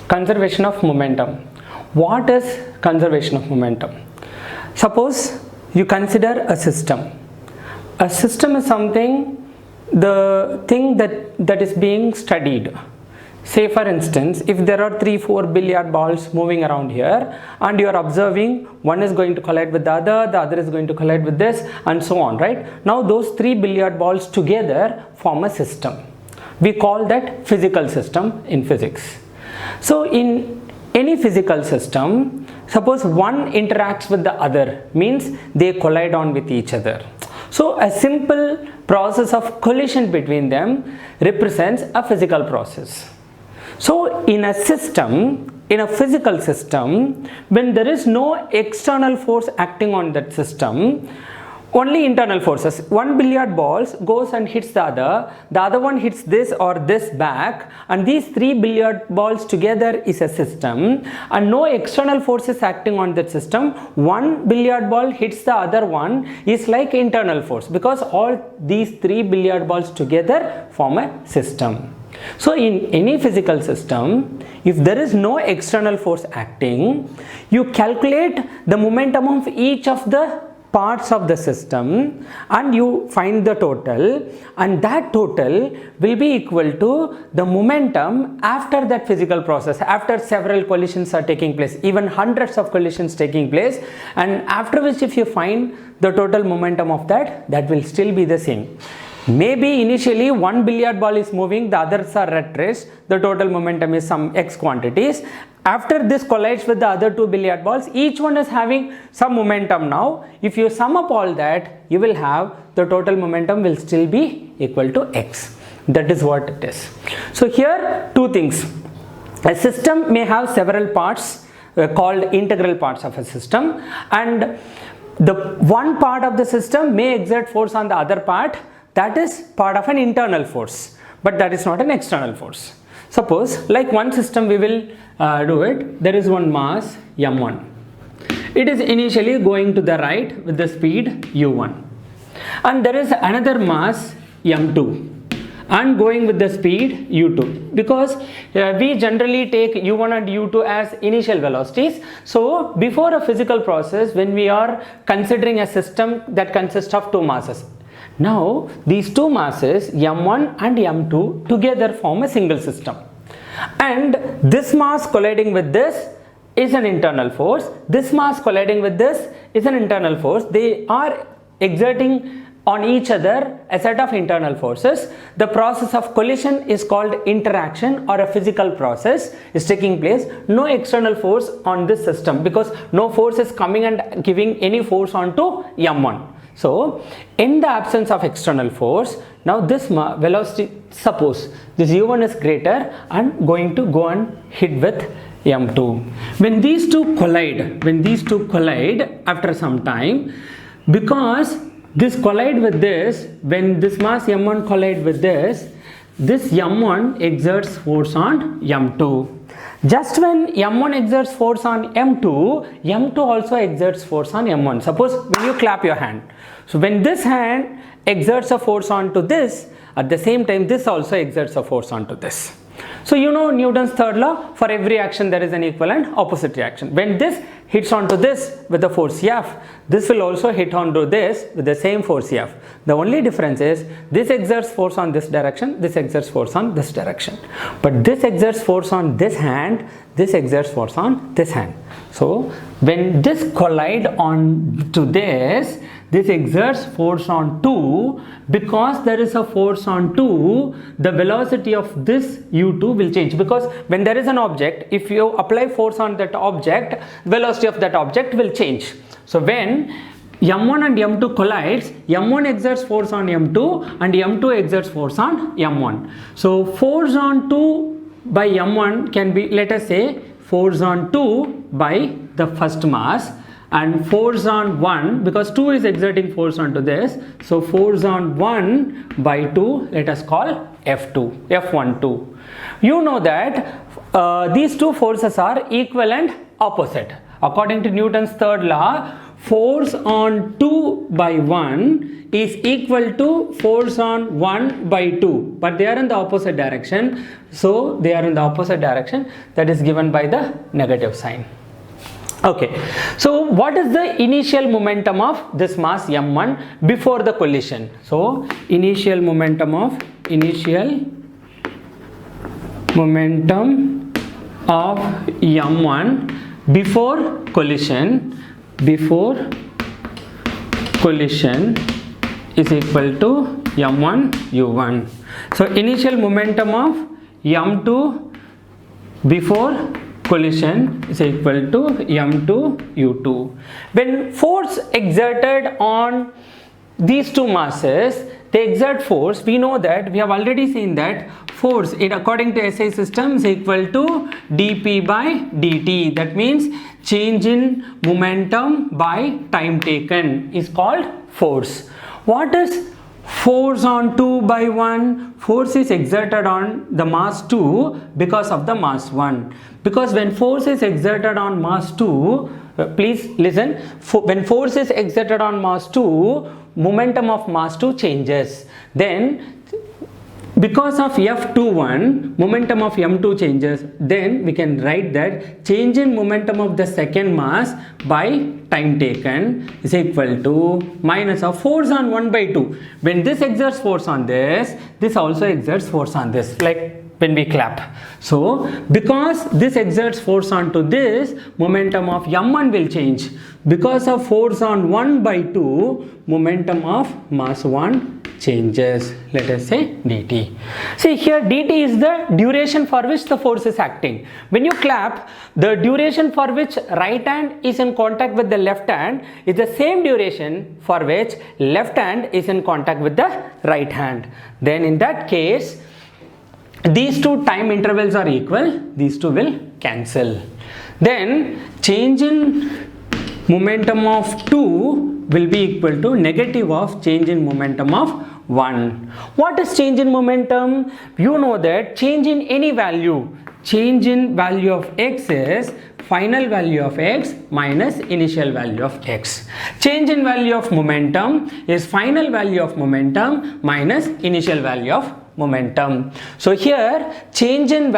Conservation of momentum. What is conservation of momentum? Suppose you consider a system. A system is something, the thing that is being studied. Say for instance, if there are 3-4 billiard balls moving around here and you are observing, one is going to collide with the other is going to collide with this, and so on, right? Now those 3 billiard balls together form a system. We call that physical system in physics. So in any physical system, suppose one interacts with the other, means they collide on with each other. So a simple process of collision between them represents a physical process. So in a system, in a physical system, when there is no external force acting on that system, only internal forces. One billiard ball goes and hits the other one hits this or this back, and these 3 billiard balls together is a system, and no external forces acting on that system. One billiard ball hits the other one is like internal force, because all these 3 billiard balls together form a system. So in any physical system, if there is no external force acting, you calculate the momentum of each of the parts of the system and you find the total, and that total will be equal to the momentum after that physical process, after several collisions are taking place, even hundreds of collisions taking place, and after which if you find the total momentum of that will still be the same. Maybe initially one billiard ball is moving, the others are at rest, the total momentum is some x quantities. After this collides with the other 2 billiard balls, each one is having some momentum now. If you sum up all that, you will have the total momentum will still be equal to x. That is what it is. So here two things. A system may have several parts called integral parts of a system, and the one part of the system may exert force on the other part. That is part of an internal force, but that is not an external force. Suppose like one system we will do it. There is one mass m1. It is initially going to the right with the speed u1, and there is another mass m2 and going with the speed u2, because we generally take u1 and u2 as initial velocities. So before a physical process, when we are considering a system that consists of two masses, now these two masses m1 and m2 together form a single system, and this mass colliding with this is an internal force, this mass colliding with this is an internal force. They are exerting on each other a set of internal forces. The process of collision is called interaction, or a physical process is taking place. No external force on this system, because no force is coming and giving any force onto m1. So in the absence of external force, now this velocity, suppose this u1 is greater and going to go and hit with m2. When these two collide after some time, because this collide with this, when this mass m1 collide with this m1 exerts force on m2. Just when m1 exerts force on m2, m2 also exerts force on m1. Suppose when you clap your hand, so when this hand exerts a force onto this, at the same time this also exerts a force onto this. So you know Newton's third law, for every action there is an equivalent opposite reaction. When this hits onto this with the force F, this will also hit onto this with the same force F. The only difference is this exerts force on this direction, this exerts force on this direction. But this exerts force on this hand, this exerts force on this hand. So when this collide on to this exerts force on 2. Because there is a force on 2, the velocity of this u2 will change, because when there is an object, if you apply force on that object, velocity of that object will change. So when m1 and m2 collides, m1 exerts force on m2 and m2 exerts force on m1. So force on 2 by m1 can be, let us say, force on 2 by the first mass, and force on 1, because 2 is exerting force onto this, so force on 1 by 2, let us call F12. You know that these two forces are equal and opposite. According to Newton's third law, force on 2 by 1 is equal to force on 1 by 2, but they are in the opposite direction. So they are in the opposite direction, that is given by the negative sign. Okay, so what is the initial momentum of this mass m1 before the collision? So initial momentum of m1 before collision is equal to m1 u1. So initial momentum of m2 before collision is equal to m2 u2. When force exerted on these two masses, they exert force, we know that, we have already seen that force according to SI system is equal to dp by dt. That means change in momentum by time taken is called force. What is force on 2 by 1? Force is exerted on the mass 2 because of the mass 1. Because when force is exerted on mass 2, please listen, when force is exerted on mass 2, momentum of mass 2 changes. Then because of F21, momentum of m2 changes. Then we can write that change in momentum of the second mass by time taken is equal to minus of force on 1 by 2. When this exerts force on this also exerts force on this, like when we clap. So because this exerts force onto this, momentum of m1 will change. Because of force on 1 by 2, momentum of mass 1 changes. Let us say dt. See here, dt is the duration for which the force is acting. When you clap, the duration for which right hand is in contact with the left hand is the same duration for which left hand is in contact with the right hand. Then in that case, these two time intervals are equal, these two will cancel. Then change in momentum of 2 will be equal to negative of change in momentum of 1. What is change in momentum? You know that change in any value, change in value of x is final value of x minus initial value of x. Change in value of momentum is final value of momentum minus initial value of momentum. So here change in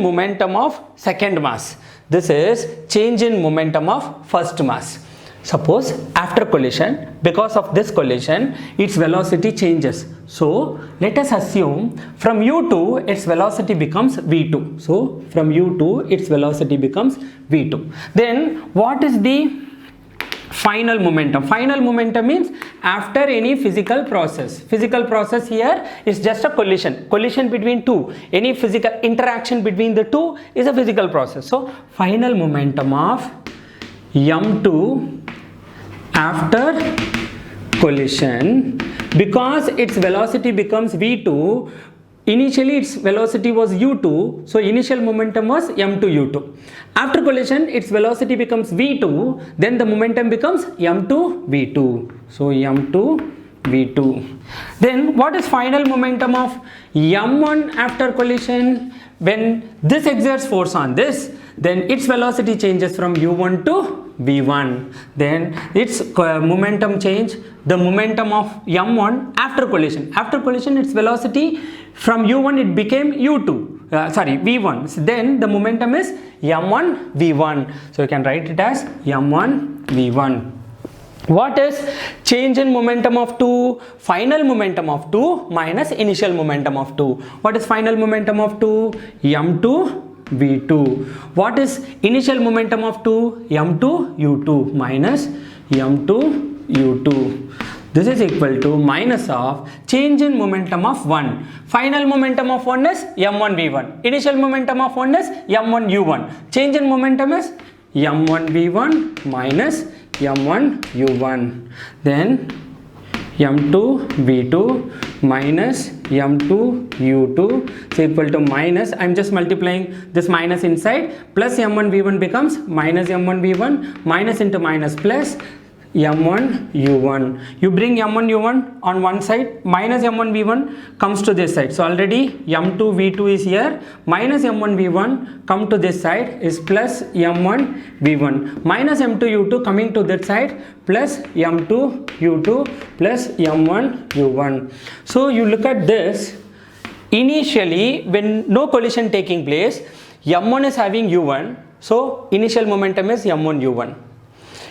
momentum of second mass. This is change in momentum of first mass. Suppose after collision, because of this collision, its velocity changes. So let us assume from u2 its velocity becomes v2. So from u2 its velocity becomes v2. Then what is the final momentum? Final momentum means after any physical process. Physical process here is just a collision between two. Any physical interaction between the two is a physical process. So final momentum of m2 after collision, because its velocity becomes v2, initially its velocity was u2, so initial momentum was m2 u2. After collision its velocity becomes v2, then the momentum becomes m2 v2. So m2 v2. Then what is final momentum of m1 after collision? When this exerts force on this, then its velocity changes from u1 to v1. Then its momentum change, the momentum of m1 after collision. After collision its velocity from u1 it became v1. So then the momentum is m1 v1. So you can write it as m1 v1. What is change in momentum of 2? Final momentum of 2 minus initial momentum of 2. What is final momentum of 2? m2 v2. What is initial momentum of 2? m2 u2 minus m2 u2. This is equal to minus of change in momentum of 1. Final momentum of 1 is m1 v1. Initial momentum of 1 is m1 u1. Change in momentum is m1 v1 minus m1 u1. Then m2 v2 minus m2 u2 is equal to minus, I am just multiplying this minus inside, plus m1 v1 becomes minus m1 v1, minus into minus plus, m1 u1. You bring m1 u1 on one side, minus m1 v1 comes to this side. So already m2 v2 is here, minus m1 v1 come to this side is plus m1 v1, minus m2 u2 coming to that side plus m2 u2 plus m1 u1. So you look at this, initially when no collision taking place, m1 is having u1, so initial momentum is m1 u1.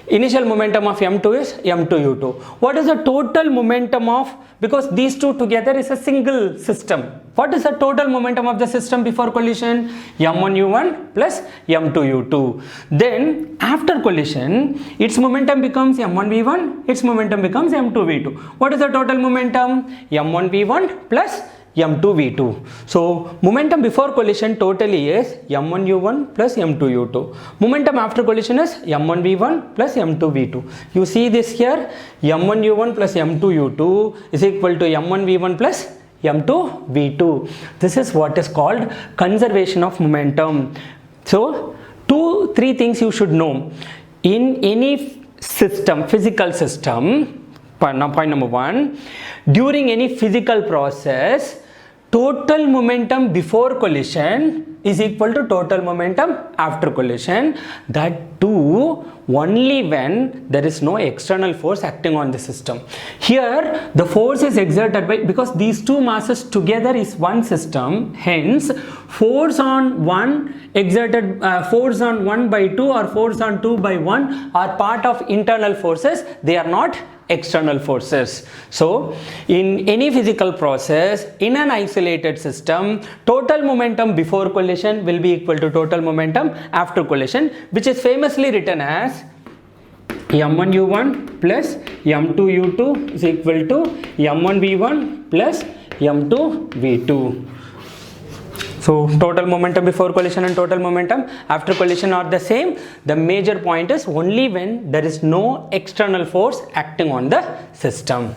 Initial momentum of m2 is m2 u2. What is the total momentum of, because these two together is a single system, what is the total momentum of the system before collision? m1 u1 plus m2 u2. Then after collision, its momentum becomes m1 v1, its momentum becomes m2 v2. What is the total momentum? m1 v1 plus m2 v2. So momentum before collision totally is m1 u1 plus m2 u2. Momentum after collision is m1 v1 plus m2 v2. You see this here, m1 u1 plus m2 u2 is equal to m1 v1 plus m2 v2. This is what is called conservation of momentum. So 2-3 things you should know in any system, physical system. Point number 1, during any physical process, total momentum before collision is equal to total momentum after collision. That too only when there is no external force acting on the system. Here the force is exerted by, because these two masses together is one system, hence force on one exerted, force on 1 by 2 or force on 2 by 1 are part of internal forces, they are not external forces. So in any physical process, in an isolated system, total momentum before collision will be equal to total momentum after collision, which is famously written as m1 u1 plus m2 u2 is equal to m1 v1 plus m2 v2. So total momentum before collision and total momentum after collision are the same. The major point is only when there is no external force acting on the system.